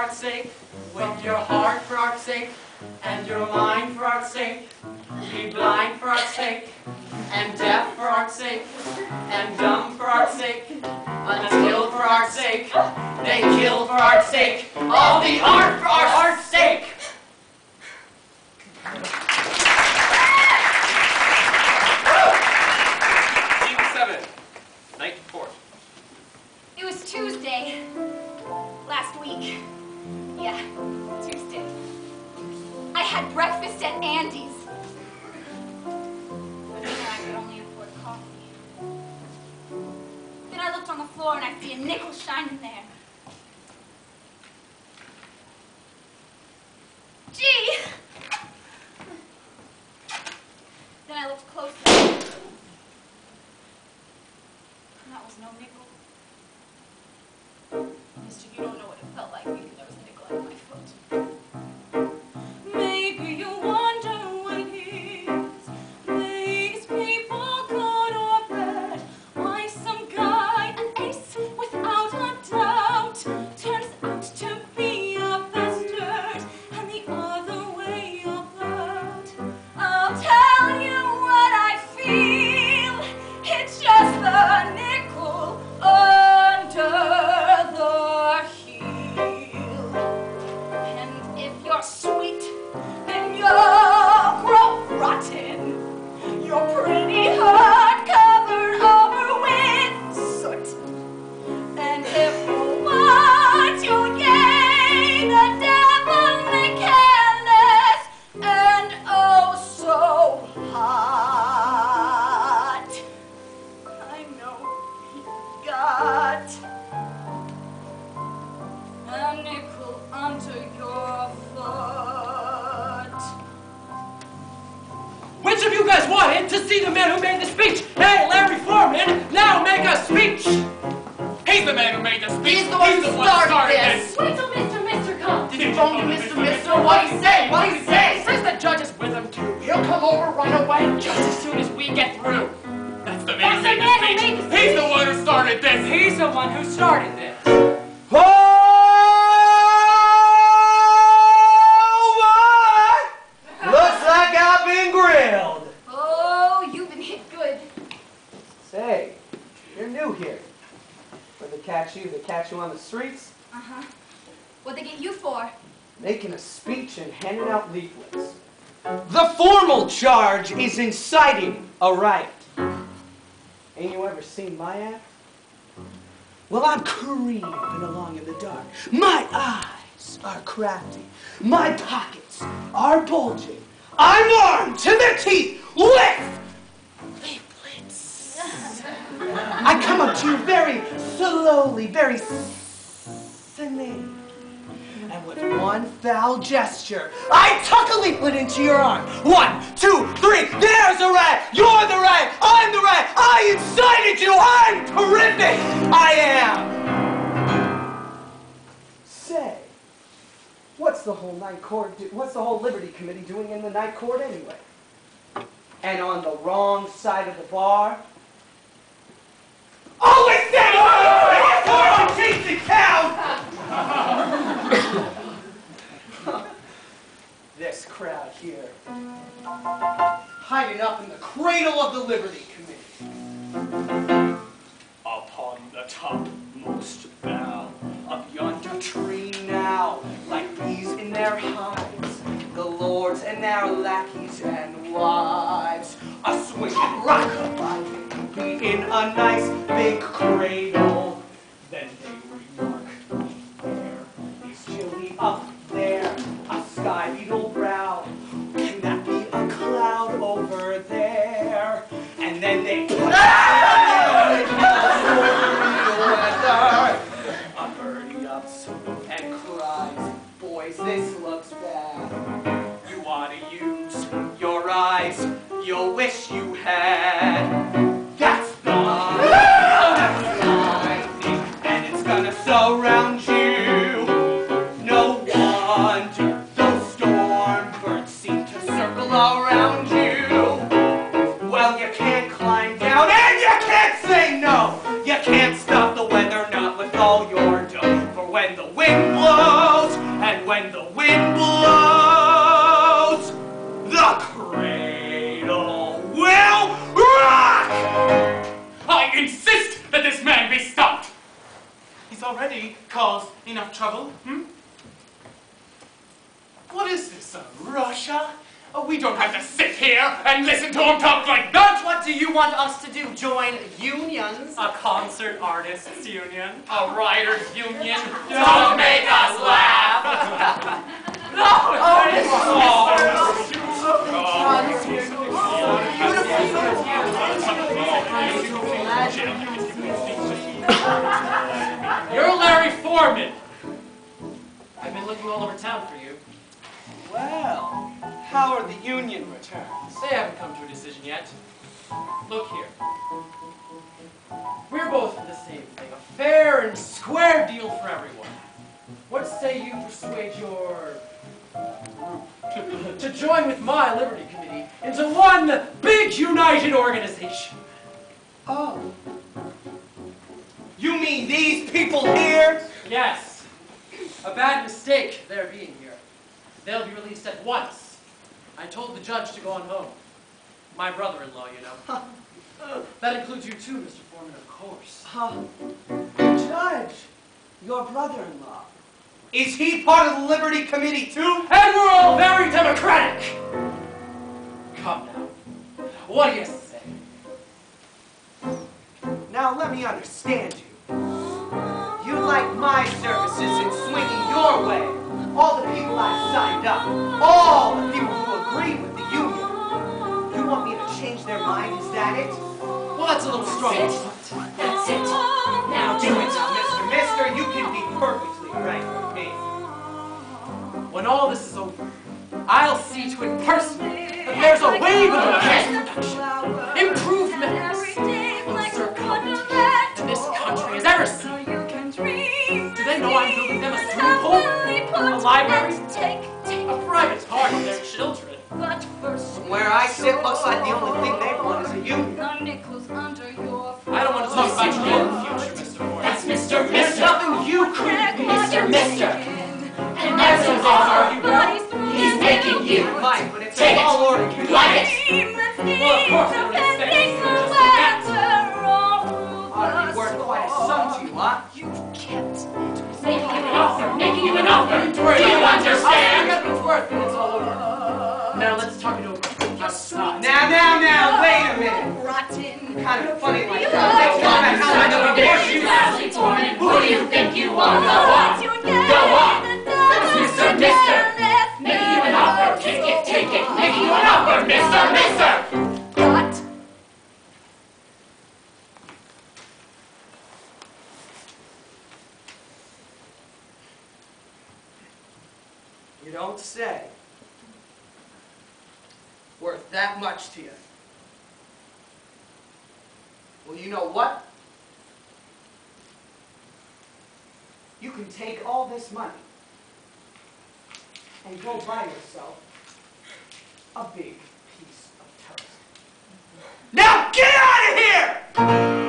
art's sake, with your heart for art's sake, and your mind for art's sake. Be blind for art's sake, and deaf for art's sake, and dumb for art's sake, until for art's sake, they kill for art's sake, all the art for art's sake. Scene 7, night report. It was Tuesday. Last week. Yeah, Tuesday. I had breakfast at Andy's. But dinner I could only afford coffee. Then I looked on the floor and I see a nickel shining there. Gee! Then I looked closer. And that was no nickel. Mister, you don't know what it felt like thinking there was a nickel under my foot. Maybe you wonder what it is makes people good or bad. Why some guy, an ace without a doubt, turns out to be a bastard, and the other way about. I'll tell you what I feel. It's just the nickel under the heel. And if you're sweet, then you'll grow rotten. Your pretty heart covered over with soot. And if you want, you'll gain a devilly careless and oh so hot. I know you got a nickel under your foot. Which of you guys wanted to see the man who made the speech? Hey, Larry Foreman, now make a speech! He's the man who made the speech. He's the one who started this. Wait till Mr. comes. Did you phone to Mr. What'd he say? What'd he say? Says the judge is with him too. He'll come over right away. Just as soon as we get through. That's the That's man the who man who made made the the speech. He's the one who started this. He's the one who started this. Looks like I've been grilled. Oh, you've been hit good. Say, you're new here. Where they catch you on the streets, Uh-huh. What'd they get you for? making a speech and handing out leaflets. The formal charge is inciting a riot. Ain't you ever seen my act? Well, I'm creeping along in the dark. My eyes are crafty. My pockets are bulging. I'm armed to the teeth with leaflets. I come up to you very slowly, very sedately. And with one foul gesture, I tuck a leaflet into your arm. 1, 2, 3, there's a rat! You're the rat! I'm the rat! I incited you! I'm terrific! I am! Say, what's the whole Liberty Committee doing in the night court anyway? And on the wrong side of the bar? Always say, I'm chasing cows! This crowd here, hiding up in the cradle of the Liberty Committee. Upon the topmost bough of yonder tree now, like bees in their hives, the lords and their lackeys and wives, a swinging rockabye baby in a nice big cradle. Then they remark, there is Chili up there, a sky beetle brow. Can that be a cloud over there? And then they put a birdie ups and cries, boys, this looks bad. You ought to use your eyes, you'll wish you had. That's lightning, and it's gonna surround you. No wonder those storm birds seem to circle around you. Well, you can't climb down, and you can't say no. You can't stop the weather, not with all your dough. For when the wind blows, And when the wind blows, the cradle will rock! I insist that this man be stopped! He's already caused enough trouble, What is this, Russia? Oh, we don't have to sit here and listen to him talk like that! What do you want us to do? Join unions? A concert artists union? A writers union? Don't make us laugh! You're Larry Foreman. I've been looking all over town for you. Well, how are the union returns? They haven't come to a decision yet. Look here. We're both for the same thing. A fair and square deal for everyone. What say you persuade your group to join with my Liberty Committee into one big united organization? Oh. You mean these people here? Yes. A bad mistake, their being here. They'll be released at once. I told the judge to go on home. My brother-in-law, you know. That includes you too, Mr. Foreman, of course. Judge, your brother-in-law. Is he part of the Liberty Committee too? And we're all very democratic! Come now. What do you say? Now let me understand you. You like my services in swinging your way. All the people I've signed up. All the people who agree with the union. You want me to change their mind, is that it? Well, that's a little strong. That's it. Now do it. Now, Mister, you can be perfectly frank with me. When all this is over, I'll see to it personally that there's a wave of enhanced production, improved methods, insert content that this country has ever seen. Do they know I'm building them a swimming pool, a library, a private park for their children? From where I sit, looks like the only thing they want is a union. I don't want to talk about your own future, Mr. Moore. That's Mr. It's Mister. nothing you created. Mr. Mister. And as a are, he's making you. Mike, but it's Take a tall it. order. You like it. Well, of course, I don't expect you to just like that. Ought to be worth quite a sum to you, huh? Making you an offer. Do you I understand? got what's worth when it's all over. Now let's talk it over. Outside. Now, wait a minute. Rotten. Kind of funny like that. How I know you Who do you think you are? Go on. Go on. That's Mr. Mister. Making you an offer. Take it, take it. Making you an offer, Mr. Mister. What? You don't say. Worth that much to you. Well, you know what? You can take all this money and go buy yourself a big piece of toast. Now get out of here!